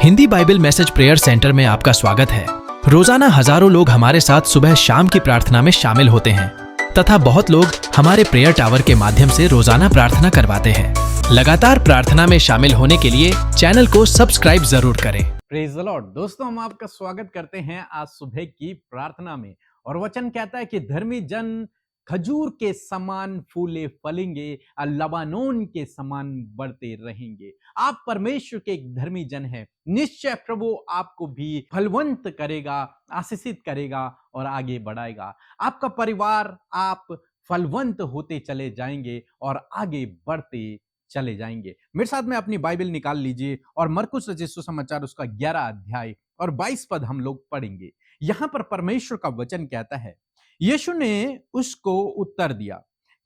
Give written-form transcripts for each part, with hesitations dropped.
Hindi Bible message prayer centre में आपका स्वागत है। रोजाना हजारों लोग हमारे साथ सुबह शाम की प्रार्थना में शामिल होते हैं तथा बहुत लोग हमारे प्रेयर टावर के माध्यम से रोजाना प्रार्थना करवाते हैं। लगातार प्रार्थना में शामिल होने के लिए चैनल को सब्सक्राइब जरूर करें। Praise the Lord. दोस्तों, हम आपका स्वागत करते हैं आज सुबह की प्रार्थना में। और वचन कहता है कि धर्मी जन खजूर के समान फूले फलेंगे और लबानोन के समान बढ़ते रहेंगे। आप परमेश्वर के एक धर्मी जन हैं। निश्चय प्रभु आपको भी फलवंत करेगा, आशीषित करेगा और आगे बढ़ाएगा। आपका परिवार, आप फलवंत होते चले जाएंगे और आगे बढ़ते चले जाएंगे। मेरे साथ में अपनी बाइबल निकाल लीजिए और मरकुस रचित सुसमाचार उसका 11 अध्याय और 22 पद हम लोग पढ़ेंगे। यहां पर परमेश्वर का वचन कहता है, यीशु ने उसको उत्तर दिया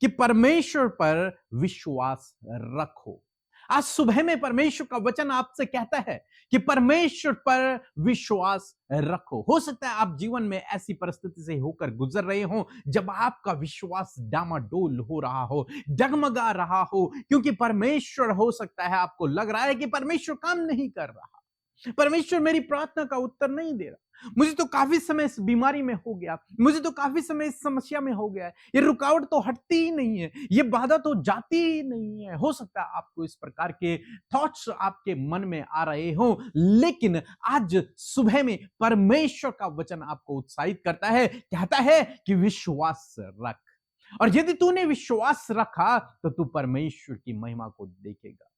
कि परमेश्वर पर विश्वास रखो। आज सुबह में परमेश्वर का वचन आपसे कहता है कि परमेश्वर पर विश्वास रखो। हो सकता है आप जीवन में ऐसी परिस्थिति से होकर गुजर रहे हो जब आपका विश्वास डामाडोल हो रहा हो, डगमगा रहा हो, क्योंकि परमेश्वर, हो सकता है आपको लग रहा है कि परमेश्वर काम नहीं कर रहा, परमेश्वर मेरी प्रार्थना का उत्तर नहीं दे रहा, मुझे तो काफी समय इस बीमारी में हो गया, मुझे तो काफी समय इस समस्या में हो गया है, ये रुकावट तो हटती ही नहीं है, ये बाधा तो जाती ही नहीं है। हो सकता है आपको इस प्रकार के थॉट्स आपके मन में आ रहे हो, लेकिन आज सुबह में परमेश्वर का वचन आपको उत्साहित करता है, कहता है कि विश्वास रख। और यदि तूने विश्वास रखा तो तू परमेश्वर की महिमा को देखेगा।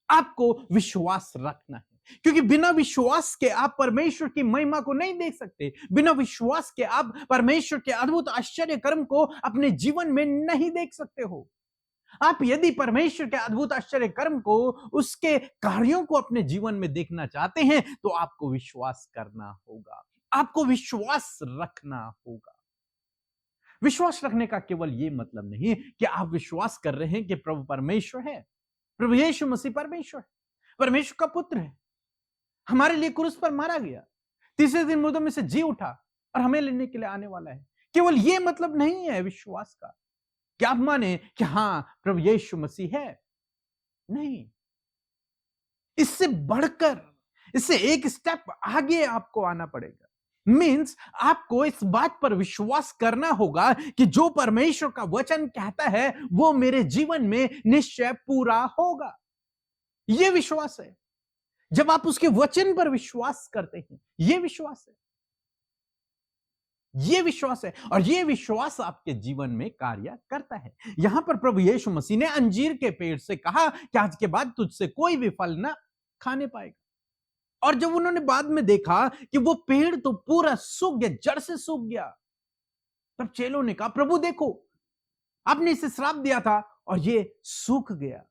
आपको विश्वास रखना है, क्योंकि बिना विश्वास के आप परमेश्वर की महिमा को नहीं देख सकते। बिना विश्वास के आप परमेश्वर के अद्भुत आश्चर्य कर्म को अपने जीवन में नहीं देख सकते हो। आप यदि परमेश्वर के अद्भुत आश्चर्य कर्म को, उसके कार्यों को अपने जीवन में देखना चाहते हैं तो आपको विश्वास करना होगा, आपको विश्वास रखना होगा। विश्वास रखने का केवल यह मतलब नहीं कि आप विश्वास कर रहे हैं कि प्रभु परमेश्वर है, प्रभु यीशु मसीह परमेश्वर है, परमेश्वर का पुत्र है, हमारे लिए क्रूस पर मारा गया, तीसरे दिन मुर्दों में से जी उठा और हमें लेने के लिए आने वाला है। केवल यह मतलब नहीं है विश्वास का कि आप माने कि हां प्रभु यीशु मसीह है। नहीं, इससे बढ़कर, इससे एक स्टेप आगे आपको आना पड़ेगा। मींस आपको इस बात पर विश्वास करना होगा कि जो परमेश्वर का वचन कहता है वो मेरे जीवन में निश्चय पूरा होगा। यह विश्वास है। जब आप उसके वचन पर विश्वास करते हैं, यह विश्वास है, यह विश्वास है, और यह विश्वास आपके जीवन में कार्य करता है। यहां पर प्रभु यीशु मसीह ने अंजीर के पेड़ से कहा कि आज के बाद तुझसे कोई भी फल ना खाने पाएगा। और जब उन्होंने बाद में देखा कि वो पेड़ तो पूरा सूख गया, जड़ से सूख गया, तब चेलों ने कहा, प्रभु देखो, आपने इसे श्राप दिया था और ये सूख गया।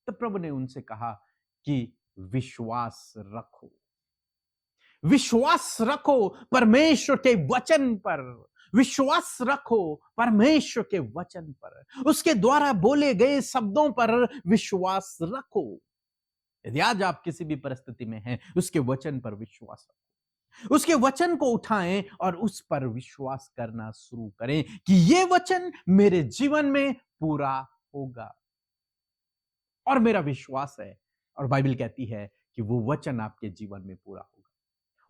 तब प्रभु ने उनसे कहा कि विश्वास रखो, विश्वास रखो परमेश्वर के वचन पर, विश्वास रखो परमेश्वर के वचन पर, उसके द्वारा बोले गए शब्दों पर विश्वास रखो। यदि आज आप किसी भी परिस्थिति में हैं, उसके वचन पर विश्वास रखो, उसके वचन को उठाएं और उस पर विश्वास करना शुरू करें कि यह वचन मेरे जीवन में पूरा होगा। और मेरा विश्वास है, और बाइबल कहती है कि वो वचन आपके जीवन में पूरा होगा।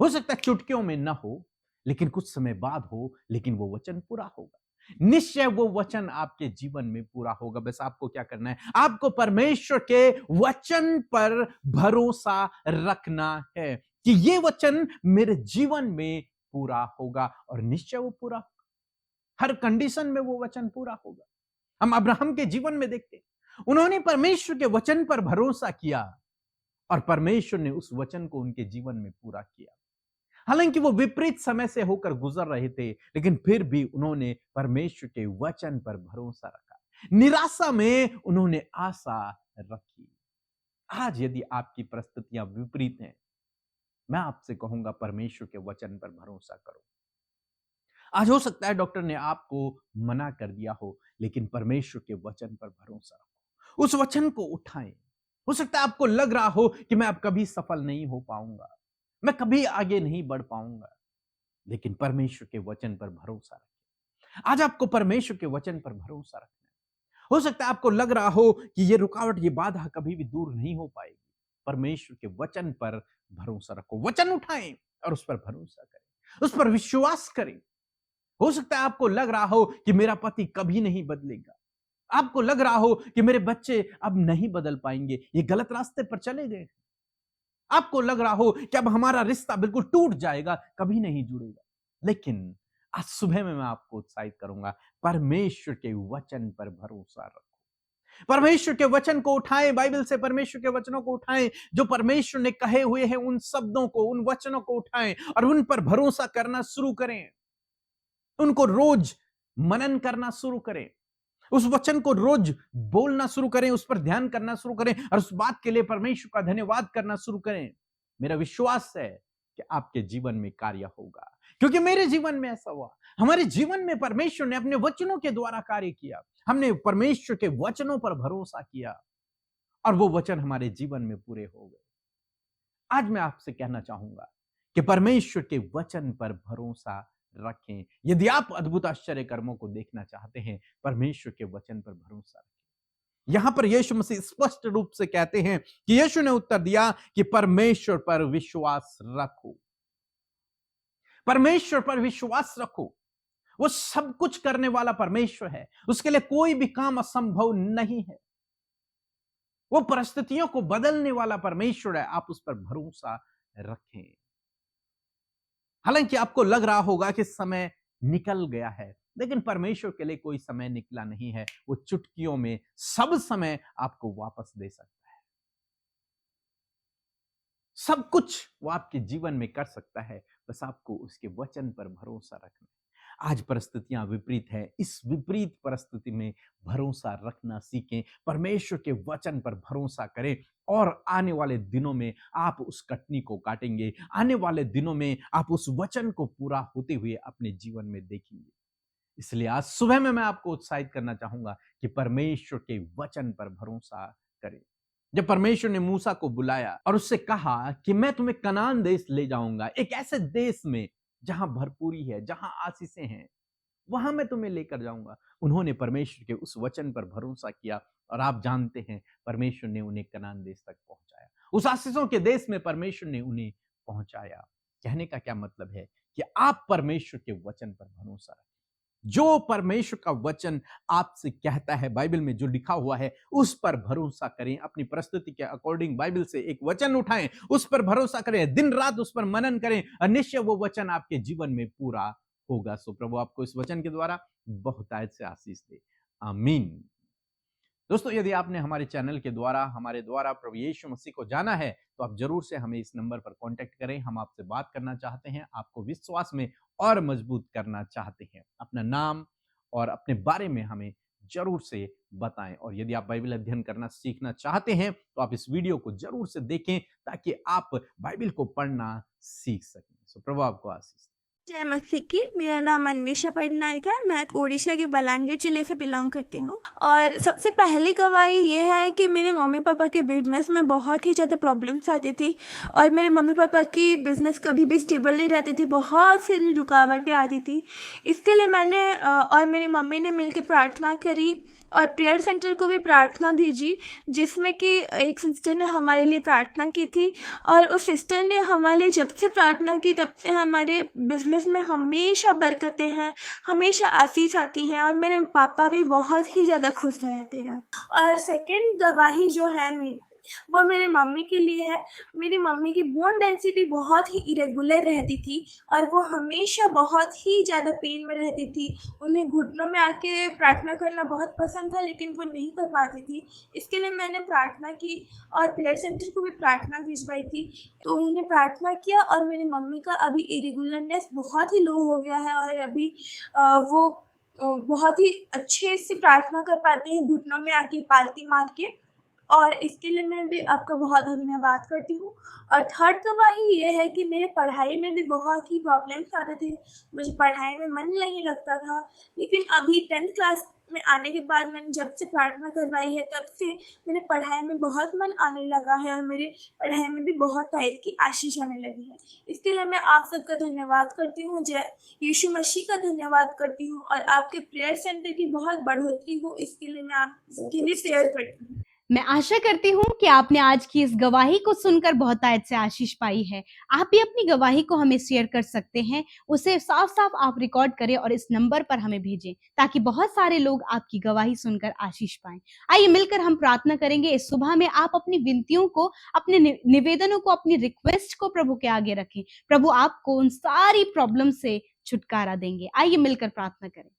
हो सकता है चुटकियों में ना हो, लेकिन कुछ समय बाद हो, लेकिन वो वचन पूरा होगा। निश्चय वो वचन आपके जीवन में पूरा होगा। बस आपको क्या करना है? आपको परमेश्वर के वचन पर भरोसा रखना है कि ये वचन मेरे जीवन में पूरा होगा, और निश्चय वो पूरा होगा। हर कंडीशन में वो वचन पूरा होगा। हम अब्राहम के जीवन में देखते हैं, उन्होंने परमेश्वर के वचन पर भरोसा किया और परमेश्वर ने उस वचन को उनके जीवन में पूरा किया। हालांकि वो विपरीत समय से होकर गुजर रहे थे, लेकिन फिर भी उन्होंने परमेश्वर के वचन पर भरोसा रखा। निराशा में उन्होंने आशा रखी। आज यदि आपकी परिस्थितियां विपरीत हैं, मैं आपसे कहूंगा परमेश्वर के वचन पर भरोसा करो। आज हो सकता है डॉक्टर ने आपको मना कर दिया हो, लेकिन परमेश्वर के वचन पर भरोसा रखो, उस वचन को उठाएं। हो सकता है आपको लग रहा हो कि मैं अब कभी सफल नहीं हो पाऊंगा, मैं कभी आगे नहीं बढ़ पाऊंगा, लेकिन परमेश्वर के वचन पर भरोसा रखें। आज आपको परमेश्वर के वचन पर भरोसा रखना है। हो सकता है आपको लग रहा हो कि ये रुकावट, ये बाधा कभी भी दूर नहीं हो पाएगी, परमेश्वर के वचन पर भरोसा रखो। वचन उठाएं और उस पर भरोसा करें, उस पर विश्वास करें। हो सकता है आपको लग रहा हो कि मेरा पति कभी नहीं बदलेगा, आपको लग रहा हो कि मेरे बच्चे अब नहीं बदल पाएंगे, ये गलत रास्ते पर चले गए। आपको लग रहा हो कि अब हमारा रिश्ता बिल्कुल टूट जाएगा, कभी नहीं जुड़ेगा। लेकिन आज सुबह में मैं आपको उत्साहित करूंगा, परमेश्वर के वचन पर भरोसा रखो। परमेश्वर के वचन को उठाएं, बाइबल से परमेश्वर के वचनों को उठाएं, जो परमेश्वर ने कहे हुए हैं उन शब्दों को, उन वचनों को उठाएं और उन पर भरोसा करना शुरू करें। उनको रोज मनन करना शुरू करें, उस वचन को रोज बोलना शुरू करें, उस पर ध्यान करना शुरू करें और उस बात के लिए परमेश्वर का धन्यवाद करना शुरू करें। मेरा विश्वास है कि आपके जीवन में कार्य होगा, क्योंकि मेरे जीवन में ऐसा हुआ। हमारे जीवन में परमेश्वर ने अपने वचनों के द्वारा कार्य किया। हमने परमेश्वर के वचनों पर भरोसा किया और वो वचन हमारे जीवन में पूरे हो गए। आज मैं आपसे कहना चाहूंगा कि परमेश्वर के वचन पर भरोसा रखें। यदि आप अद्भुत आश्चर्य कर्मों को देखना चाहते हैं, परमेश्वर के वचन पर भरोसा रखें। यहां पर यीशु मसीह स्पष्ट रूप से कहते हैं कि यीशु ने उत्तर दिया कि परमेश्वर पर विश्वास रखो, परमेश्वर पर विश्वास रखो। वो सब कुछ करने वाला परमेश्वर है, उसके लिए कोई भी काम असंभव नहीं है। वो परिस्थितियों को बदलने वाला परमेश्वर है, आप उस पर भरोसा रखें। हालांकि आपको लग रहा होगा कि समय निकल गया है, लेकिन परमेश्वर के लिए कोई समय निकला नहीं है। वो चुटकियों में सब समय आपको वापस दे सकता है। सब कुछ वो आपके जीवन में कर सकता है, बस आपको उसके वचन पर भरोसा रखना है। आज परिस्थितियां विपरीत है, इस विपरीत परिस्थिति में भरोसा रखना सीखें, परमेश्वर के वचन पर भरोसा करें और आने वाले दिनों में आप उस कटनी को काटेंगे। आने वाले दिनों में आप उस वचन को पूरा होते हुए अपने जीवन में देखेंगे। इसलिए आज सुबह में मैं आपको उत्साहित करना चाहूंगा कि परमेश्वर के वचन पर भरोसा करें। जब परमेश्वर ने मूसा को बुलाया और उससे कहा कि मैं तुम्हें कनान देश ले जाऊंगा, एक ऐसे देश में जहां भरपूरी है, जहां आशीषें हैं, वहां मैं तुम्हें लेकर जाऊंगा। उन्होंने परमेश्वर के उस वचन पर भरोसा किया और आप जानते हैं परमेश्वर ने उन्हें कनान देश तक पहुंचाया। उस आशीषों के देश में परमेश्वर ने उन्हें पहुंचाया। कहने का क्या मतलब है कि आप परमेश्वर के वचन पर भरोसा रखें। जो परमेश्वर का वचन आपसे कहता है, बाइबल में जो लिखा हुआ है, उस पर भरोसा करें। अपनी परिस्थिति के अकॉर्डिंग बाइबल से एक वचन उठाएं, उस पर भरोसा करें, दिन रात उस पर मनन करें और निश्चय वो वचन आपके जीवन में पूरा होगा। सो प्रभु आपको इस वचन के द्वारा बहुतायत से आशीष दे। आमीन। दोस्तों, यदि आपने हमारे चैनल के द्वारा, हमारे द्वारा प्रभु यीशु मसीह को जाना है, तो आप जरूर से हमें इस नंबर पर कांटेक्ट करें। हम आपसे बात करना चाहते हैं, आपको विश्वास में और मजबूत करना चाहते हैं। अपना नाम और अपने बारे में हमें जरूर से बताएं। और यदि आप बाइबल अध्ययन करना सीखना चाहते हैं, तो आप इस वीडियो को जरूर से देखें ताकि आप बाइबल को पढ़ना सीख सकें। सो प्रभु आपको आशीष। जय मसीह की। मेरा नाम अन्वेषा पटनायक है। मैं ओडिशा के बलांगीर जिले से बिलोंग करती हूँ। और सबसे पहली गवाही ये है कि मेरे मम्मी पापा के बिजनेस में बहुत ही ज़्यादा प्रॉब्लम्स आती थी और मेरे मम्मी पापा की बिजनेस कभी भी स्टेबल नहीं रहती थी, बहुत सारी रुकावटें आती थी। इसके लिए मैंने और मेरी मम्मी ने मिलकर प्रार्थना करी और प्रेयर सेंटर को भी प्रार्थना भेजी, जिसमें कि एक सिस्टर ने हमारे लिए प्रार्थना की थी। और उस सिस्टर ने हमारे लिए जब से प्रार्थना की तब से हमारे बिजनेस में हमेशा बरकतें हैं, हमेशा आशीष आती है और मेरे पापा भी बहुत ही ज़्यादा खुश रहते हैं। और सेकंड गवाही जो है मेरी, वो मेरे मम्मी के लिए है। मेरी मम्मी की बोन डेंसिटी बहुत ही इरेगुलर रहती थी और वो हमेशा बहुत ही ज़्यादा पेन में रहती थी। उन्हें घुटनों में आके प्रार्थना करना बहुत पसंद था, लेकिन वो नहीं कर पाती थी। इसके लिए मैंने प्रार्थना की और प्रेयर सेंटर को भी प्रार्थना भिजवाई थी। तो उन्हें प्रार्थना किया और मेरी मम्मी का अभी इरेगुलरनेस बहुत ही लो हो गया है और अभी वो बहुत ही अच्छे से प्रार्थना कर पाते हैं, घुटनों में आके पालती मार के। और इसके लिए मैं भी आपका बहुत धन्यवाद करती हूँ। और थर्ड गवाही ये है कि मेरे पढ़ाई में भी बहुत ही प्रॉब्लम्स आते थे, मुझे पढ़ाई में मन नहीं लगता था। लेकिन अभी 10th क्लास में आने के बाद मैंने जब से प्रार्थना करवाई है, तब से मेरे पढ़ाई में बहुत मन आने लगा है और मेरे पढ़ाई में भी बहुत टाइप की आशीष आने लगी है। इसके लिए मैं आप सबका धन्यवाद करती हूँ, जय यीशु मसीह का धन्यवाद करती हूँ और आपके प्रेयर सेंटर की बहुत बढ़ोतरी हो, इसके लिए मैं आपके लिए शेयर करती हूँ। मैं आशा करती हूँ कि आपने आज की इस गवाही को सुनकर बहुतायत से आशीष पाई है। आप भी अपनी गवाही को हमें शेयर कर सकते हैं, उसे साफ-साफ आप रिकॉर्ड करें और इस नंबर पर हमें भेजें, ताकि बहुत सारे लोग आपकी गवाही सुनकर आशीष पाएं। आइए मिलकर हम प्रार्थना करेंगे। इस सुबह में आप अपनी विनतियों को, अपने निवेदनों को, अपनी रिक्वेस्ट को प्रभु के आगे रखें। प्रभु आपको उन सारी प्रॉब्लम से छुटकारा देंगे। आइए मिलकर प्रार्थना करें।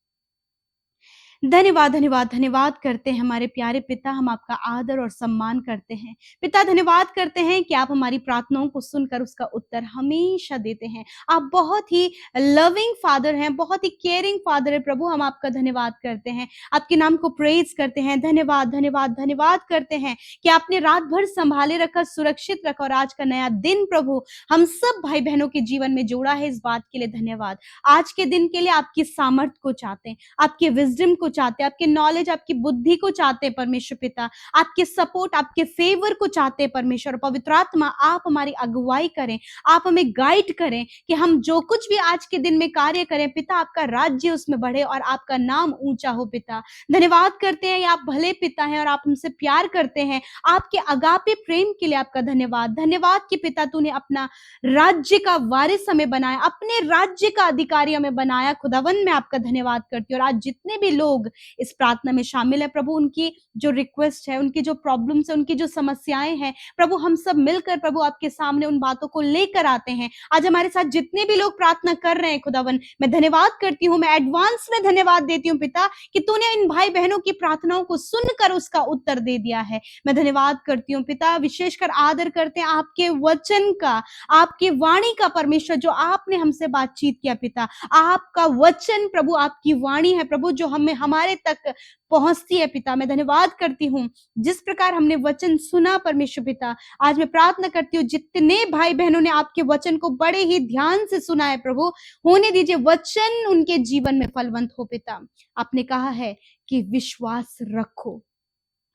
धन्यवाद, धन्यवाद, धन्यवाद करते हैं हमारे प्यारे पिता, हम आपका आदर और सम्मान करते हैं। पिता, धन्यवाद करते हैं कि आप हमारी प्रार्थनाओं को सुनकर उसका उत्तर हमेशा देते हैं। आप बहुत ही लविंग फादर हैं, बहुत ही केयरिंग फादर है प्रभु। हम आपका धन्यवाद करते हैं, आपके नाम को प्रेज करते हैं। धन्यवाद, धन्यवाद, धन्यवाद करते हैं कि आपने रात भर संभाले रखा, सुरक्षित रखा और आज का नया दिन प्रभु हम सब भाई बहनों के जीवन में जोड़ा है। इस बात के लिए धन्यवाद। आज के दिन के लिए आपकी सामर्थ्य को चाहते हैं, आपके विजडम को चाहते हैं, आपके नॉलेज, आपकी बुद्धि को चाहते हैं परमेश्वर पिता, आपके सपोर्ट, आपके फेवर को चाहते हैं परमेश्वर। पवित्र आत्मा, आप हमारी अगुवाई करें, आप हमें गाइड करें कि हम जो कुछ भी आज के दिन में कार्य करें पिता, आपका राज्य उसमें बढ़े और आपका नाम ऊंचा हो पिता। धन्यवाद करते हैं, आप भले पिता हैं और आप हमसे प्यार करते हैं। आपके अगापे प्रेम के लिए आपका धन्यवाद। धन्यवाद कि पिता तूने अपना राज्य का वारिस हमें बनाया, अपने राज्य का अधिकारी हमें बनाया। खुदावन मैं आपका धन्यवाद करती हूँ। और आज जितने भी लोग इस प्रार्थना में शामिल है प्रभु, उनकी जो रिक्वेस्ट है, उनकी जो प्रॉब्लम्स है, उनकी जो समस्याएं हैं प्रभु, हम सब मिलकर प्रभु आपके सामने उन बातों को लेकर आते हैं। आज हमारे साथ जितने भी लोग प्रार्थना कर रहे हैं खुदावन, मैं धन्यवाद करती हूँ, मैं एडवांस में धन्यवाद देती हूँ पिता कि तूने इन भाई बहनों की प्रार्थनाओं को सुनकर उसका उत्तर दे दिया है। मैं धन्यवाद करती हूँ पिता, विशेषकर आदर करते हैं आपके वचन का, आपकी वाणी का परमेश्वर, जो आपने हमसे बातचीत किया पिता। आपका वचन प्रभु, आपकी वाणी है प्रभु, जो हमें हमारे तक पहुंचती है पिता। मैं धन्यवाद करती हूँ जिस प्रकार हमने वचन सुना परमेश्वर पिता। आज मैं प्रार्थना करती हूँ जितने भाई बहनों ने आपके वचन को बड़े ही ध्यान से सुना है प्रभु, होने दीजिए वचन उनके जीवन में फलवंत हो पिता। आपने कहा है कि विश्वास रखो।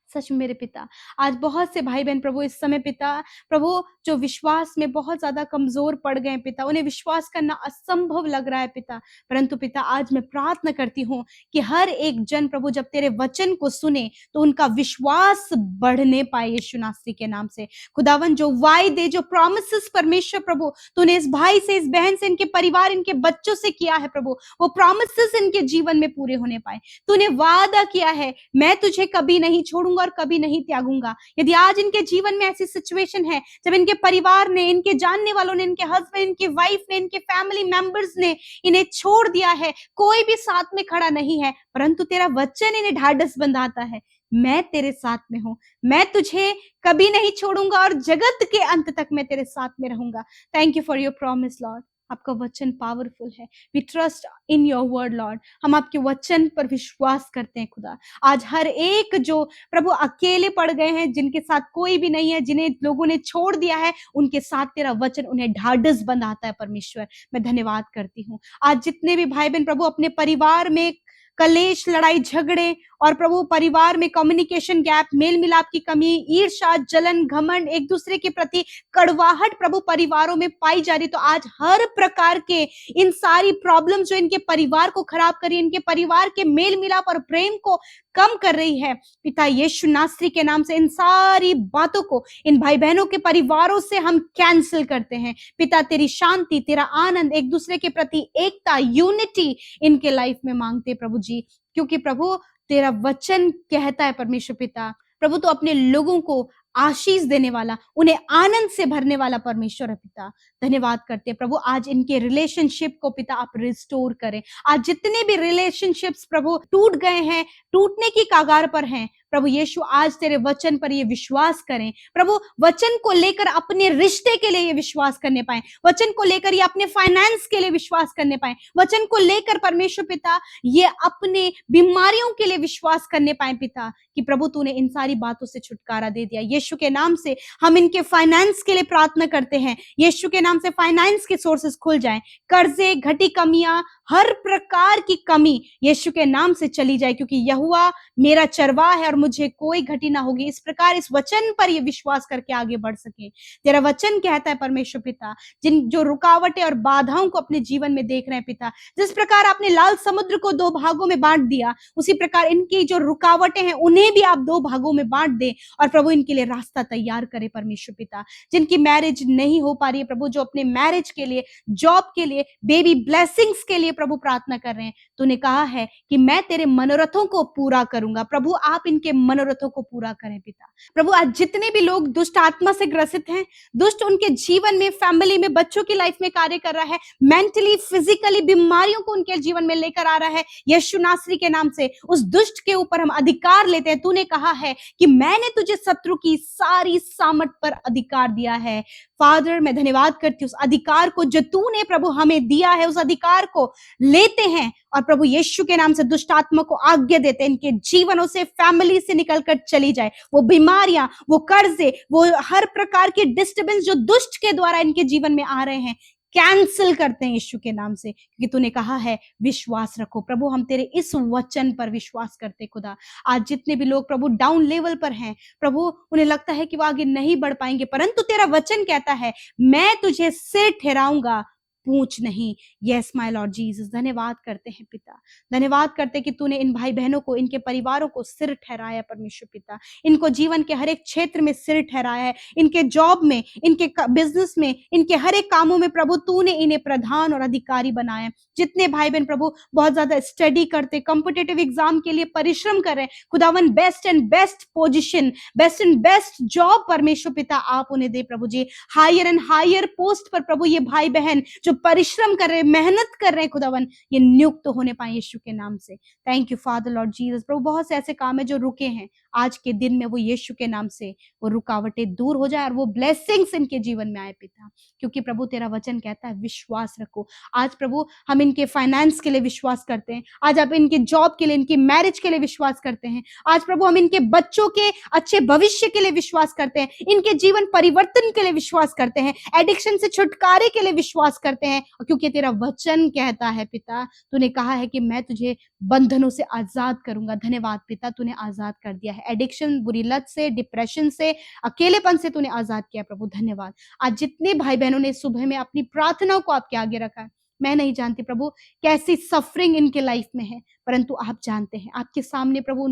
सच में मेरे पिता, आज बहुत से भाई बहन प्रभु इस समय पिता प्रभु जो विश्वास में बहुत ज्यादा कमजोर पड़ गए पिता, उन्हें विश्वास करना असंभव लग रहा है पिता। परंतु पिता आज मैं प्रार्थना करती हूँ कि हर एक जन प्रभु जब तेरे वचन को सुने तो उनका विश्वास बढ़ने पाए यीशु नासरी के नाम से। खुदावन जो वायदे, जो प्रॉमिसेस परमेश्वर प्रभु तूने इस भाई से, इस बहन से, इनके परिवार, इनके बच्चों से किया है प्रभु, वो प्रॉमिसेस इनके जीवन में पूरे होने पाए। तूने वादा किया है, मैं तुझे कभी नहीं छोड़ूंगा और कभी नहीं त्यागूंगा। यदि आज इनके जीवन में ऐसी सिचुएशन है जब इनके परिवार ने, इनके जानने वालों ने, इनके हस्बैंड, इनकी वाइफ ने, इनके फैमिली मेंबर्स ने इन्हें छोड़ दिया है, कोई भी साथ में खड़ा नहीं है, परंतु तेरा वचन इन्हें ढाढ़स बंधाता है, मैं तेरे साथ में हूं, मैं तुझे कभी नहीं छोड़ूंगा और जगत के अंत तक मैं तेरे साथ में रहूंगा। Thank you for your promise Lord. आपका वचन पावरफुल है। We trust in your word Lord. हम आपके वचन पर विश्वास करते हैं खुदा। आज हर एक जो प्रभु अकेले पड़ गए हैं, जिनके साथ कोई भी नहीं है, जिन्हें लोगों ने छोड़ दिया है, उनके साथ तेरा वचन उन्हें ढाढ़स बंधाता है परमेश्वर। मैं धन्यवाद करती हूँ। आज जितने भी भाई बहन प्रभु अपने परिवार में कलेश, लड़ाई झगड़े और प्रभु परिवार में कम्युनिकेशन गैप, मेल मिलाप की कमी, ईर्ष्या, जलन, घमंड, एक दूसरे के प्रति कड़वाहट प्रभु परिवारों में पाई जा रही, तो आज हर प्रकार के इन सारी प्रॉब्लम जो इनके परिवार को खराब कर रही है, इनके परिवार के मेल मिलाप और प्रेम को कम कर रही है, पिता यीशु नासरी के नाम से इन सारी बातों को इन भाई बहनों के परिवारों से हम कैंसिल करते हैं। पिता तेरी शांति, तेरा आनंद, एक दूसरे के प्रति एकता, यूनिटी इनके लाइफ में मांगते प्रभु जी, क्योंकि प्रभु तेरा वचन कहता है परमेश्वर पिता, प्रभु तो अपने लोगों को आशीष देने वाला, उन्हें आनंद से भरने वाला परमेश्वर है पिता। धन्यवाद करते हैं प्रभु, आज इनके रिलेशनशिप को पिता आप रिस्टोर करें। आज जितने भी रिलेशनशिप्स प्रभु टूट गए हैं, टूटने की कगार पर हैं, प्रभु यीशु आज तेरे वचन पर ये विश्वास करें प्रभु, वचन को लेकर अपने रिश्ते के लिए ये विश्वास करने पाए, वचन को लेकर ये अपने फाइनेंस के लिए विश्वास करने पाए, वचन को लेकर परमेश्वर पिता ये अपने बीमारियों के लिए विश्वास करने पाए पिता, कि प्रभु तूने इन सारी बातों से छुटकारा दे दिया। यीशु के नाम से हम इनके फाइनेंस के लिए प्रार्थना करते हैं, यीशु के नाम से फाइनेंस के सोर्सेस खुल जाएं, कर्जे, घटी कमियां, हर प्रकार की कमी यीशु के नाम से चली जाए, क्योंकि यहोवा मेरा चरवाहा है और मुझे कोई घटी ना होगी। इस प्रकार इस वचन पर ये विश्वास करके आगे बढ़ सके। तेरा वचन कहता है परमेश्वर पिता, जिन जो रुकावटें और बाधाओं को अपने जीवन में देख रहे हैं पिता, जिस प्रकार आपने लाल समुद्र को 2 भागों में बांट दिया, उसी प्रकार इनकी जो रुकावटें हैं उन्हें भी आप 2 भागों में बांट दे और प्रभु इनके लिए रास्ता तैयार करे परमेश्वर पिता। जिनकी मैरिज नहीं हो पा रही है प्रभु, जो अपने मैरिज के लिए, जॉब के लिए, बेबी ब्लेसिंग्स के लिए प्रभु प्रार्थना कर रहे हैं, तूने कहा है कि मैं तेरे मनोरथों को पूरा करूंगा। प्रभु आप इनके मनोरथों को पूरा करें पिता। प्रभु आज जितने भी लोग दुष्ट आत्मा से ग्रसित हैं, दुष्ट उनके जीवन में, फैमिली में, बच्चों की लाइफ में कार्य कर रहा है, मेंटली फिजिकली बीमारियों को उनके जीवन में लेकर आ रहा है, यीशु नासरी के नाम से उस दुष्ट के ऊपर हम अधिकार लेते हैं। तूने कहा है कि मैंने तुझे शत्रु की सारी सामर्थ पर अधिकार दिया है। फादर मैं धन्यवाद करती हूँ उस अधिकार को जो तूने प्रभु हमें दिया है, उस अधिकार को लेते हैं और प्रभु यीशु के नाम से दुष्ट आत्मा को आज्ञा देते हैं इनके जीवनों से, फैमिली से निकलकर चली जाए। वो बीमारियां, वो कर्जे, वो हर प्रकार के डिस्टर्बेंस जो दुष्ट के द्वारा इनके जीवन में आ रहे हैं, कैंसिल करते हैं यीशु के नाम से, क्योंकि तूने कहा है विश्वास रखो। प्रभु हम तेरे इस वचन पर विश्वास करते खुदा। आज जितने भी लोग प्रभु डाउन लेवल पर हैं प्रभु, उन्हें लगता है कि वो आगे नहीं बढ़ पाएंगे, परंतु तेरा वचन कहता है मैं तुझे सिर ठहराऊंगा, पूछ नहीं। यस माय लॉर्ड जीसस, धन्यवाद करते हैं पिता, धन्यवाद करते हैं कि तूने इन भाई बहनों को, इनके परिवारों को सिर ठहराया परमेश्वर पिता। इनको जीवन के हर एक क्षेत्र में सिर ठहराया है, इनके जॉब में, इनके बिजनेस में, इनके हर एक कामों में प्रभु तूने इन्हें प्रधान और अधिकारी बनाया। जितने भाई बहन प्रभु बहुत ज्यादा स्टडी करते, कॉम्पिटिटिव एग्जाम के लिए परिश्रम कर रहे हैं, खुदावन best and best position, best and best job परमेश्वर पिता आप उन्हें दे प्रभु जी। हायर एंड हायर पोस्ट पर प्रभु ये भाई बहन जो परिश्रम कर रहे हैं, मेहनत कर रहे हैं खुदावन, ये नियुक्त होने पाए यीशु के नाम से। Thank you Father Lord Jesus. प्रभु बहुत से ऐसे काम है जो रुके हैं, आज के दिन में वो यीशु के नाम से वो रुकावटें दूर हो जाए और वो ब्लेसिंग्स इनके जीवन में आए पिता, क्योंकि प्रभु तेरा वचन कहता है विश्वास रखो। आज प्रभु हम इनके फाइनेंस के लिए विश्वास करते हैं, आज आप इनके जॉब के लिए, इनकी मैरिज के लिए विश्वास करते हैं, आज प्रभु हम इनके बच्चों के अच्छे भविष्य के लिए विश्वास करते हैं, इनके जीवन परिवर्तन के लिए विश्वास करते हैं, एडिक्शन से छुटकारे के लिए विश्वास करते हैं, क्योंकि तेरा वचन कहता है पिता, तूने कहा है कि मैं तुझे बंधनों से आजाद करूंगा। धन्यवाद पिता, तूने आजाद कर दिया है, एडिक्शन, बुरी लत से, डिप्रेशन से, अकेलेपन से तूने आजाद किया प्रभु। धन्यवाद। आज जितने भाई बहनों ने सुबह में अपनी प्रार्थनाओं को आपके आगे रखा है, मैं नहीं जानती प्रभु कैसी सफरिंग इनके लाइफ में है, परंतु आप जानते हैं। आपके सामने प्रभु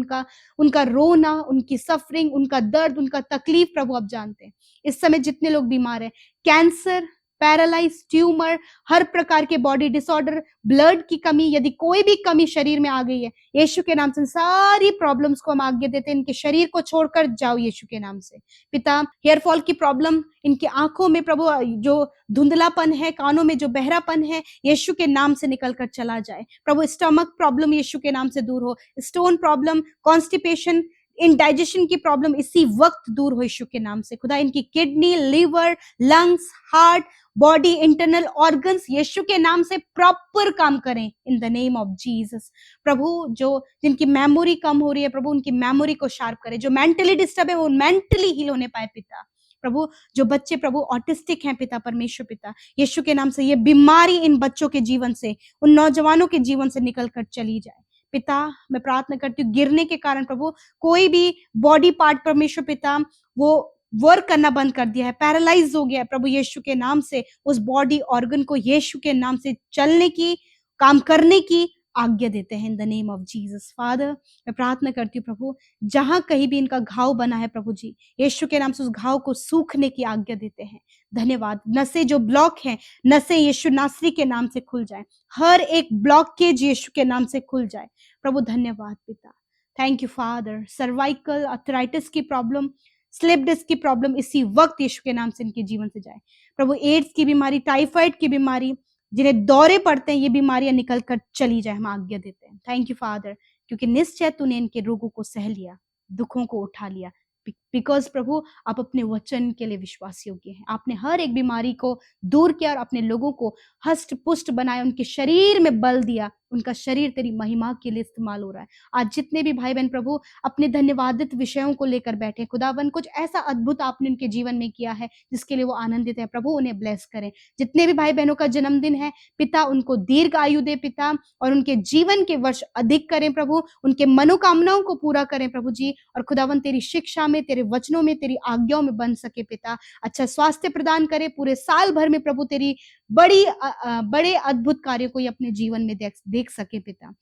उनका रोना, उनकी सफरिंग, उनका दर्द, उनका तकलीफ प्रभु आप जानते हैं। इस समय जितने लोग बीमार हैं, कैंसर, पैरालाइज, ट्यूमर, हर प्रकार के बॉडी डिसऑर्डर, ब्लड की कमी, यदि कोई भी कमी शरीर में आ गई है, यीशु के नाम से सारी प्रॉब्लम्स को हम आगे देते हैं, इनके शरीर को छोड़कर जाओ यीशु के नाम से पिता। हेयर फॉल की प्रॉब्लम, इनके आंखों में प्रभु जो धुंधलापन है, कानों में जो बहरापन है, यीशु के नाम से निकलकर चला जाए प्रभु। स्टमक प्रॉब्लम यीशु के नाम से दूर हो, स्टोन प्रॉब्लम, कॉन्स्टिपेशन, इंडाइजेशन की प्रॉब्लम इसी वक्त दूर हो यीशु के नाम से खुदा। इनकी kidney, liver, lungs, heart, body, internal organs Yeshu के नाम से प्रॉपर काम करें in the name of Jesus. प्रभु जो जिनकी मेमोरी कम हो रही है प्रभु, उनकी मेमोरी को शार्प करें, जो मेंटली डिस्टर्ब है वो मेंटली हील होने पाए पिता। प्रभु जो बच्चे प्रभु ऑटिस्टिक हैं पिता, परमेश्वर पिता, यीशु के नाम से ये बीमारी इन बच्चों के जीवन से, उन नौजवानों के जीवन से निकल कर चली जाए पिता। मैं प्रार्थना करती हूँ गिरने के कारण प्रभु कोई भी बॉडी पार्ट परमेश्वर पिता वो वर्क करना बंद कर दिया है, पैरालाइज हो गया है प्रभु, यीशु के नाम से उस बॉडी ऑर्गन को यीशु के नाम से चलने की, काम करने की आज्ञा देते हैं इन the name of Jesus. Father मैं प्रार्थना करती हूँ प्रभु, जहां कहीं भी इनका घाव बना है प्रभु जी, यीशु के नाम से उस घाव को सूखने की आज्ञा देते हैं। धन्यवाद। नसें जो ब्लॉक हैं, नसें यीशु नासरी के नाम से खुल जाए, हर एक ब्लॉकेज यीशु के नाम से खुल जाए प्रभु। धन्यवाद पिता, thank you father. Cervical arthritis की प्रॉब्लम, स्लिप डिस्क की प्रॉब्लम इसी वक्त यीशु के नाम से इनके जीवन से जाए प्रभु। एड्स की बीमारी, टाइफाइड की बीमारी, जिन्हें दौरे पड़ते हैं, ये बीमारियां निकल कर चली जाए, हम आज्ञा देते हैं। थैंक यू फादर, क्योंकि निश्चय तूने इनके रोगों को सह लिया, दुखों को उठा लिया, बिकॉज प्रभु आप अपने वचन के लिए विश्वास योग्य हैं। आपने हर एक बीमारी को दूर किया और अपने लोगों को हष्ट पुष्ट बनाया, उनके शरीर में बल दिया उनका शरीर तेरी महिमा के लिए इस्तेमाल हो रहा है। आज जितने भी भाई बहन प्रभु अपने धन्यवादित विषयों को लेकर बैठे, खुदावन कुछ ऐसा अद्भुत आपने उनके जीवन में किया है जिसके लिए वो आनंदित है। प्रभु उन्हें ब्लेस करें। जितने भी भाई बहनों का जन्मदिन है पिता, उनको दीर्घ आयु दे पिता, और उनके जीवन के वर्ष अधिक करें प्रभु, उनके मनोकामनाओं को पूरा करें प्रभु जी, और खुदावन तेरी शिक्षा में, तेरे वचनों में, तेरी आज्ञाओं में बन सके पिता। अच्छा स्वास्थ्य प्रदान करे पूरे साल भर में प्रभु, तेरी बड़े अद्भुत कार्यों को ये अपने जीवन में देख सके पिता।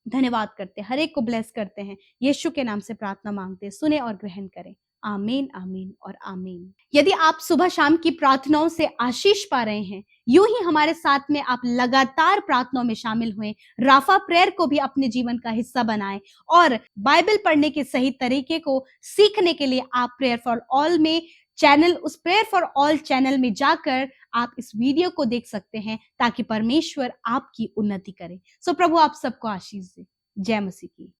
धन्यवाद करते हैं, हर एक को ब्लेस करते हैं, यीशु के नाम से प्रार्थना मांगते हैं, सुने और ग्रहण करें। आमीन आमीन और आमीन। यदि आप सुबह शाम की प्रार्थनाओं से आशीष पा रहे हैं, यूं ही हमारे साथ में आप लगातार प्रार्थनाओं में शामिल हुए, राफा प्रेयर को भी अपने जीवन का हिस्सा बनाएं, और बाइबल पढ़ने के सही तरीके को सीखने के लिए आप प्रेयर फॉर ऑल में उस प्रेयर फॉर ऑल चैनल में जाकर आप इस वीडियो को देख सकते हैं, ताकि परमेश्वर आपकी उन्नति करे। सो प्रभु आप सबको आशीष दे। जय मसीह की।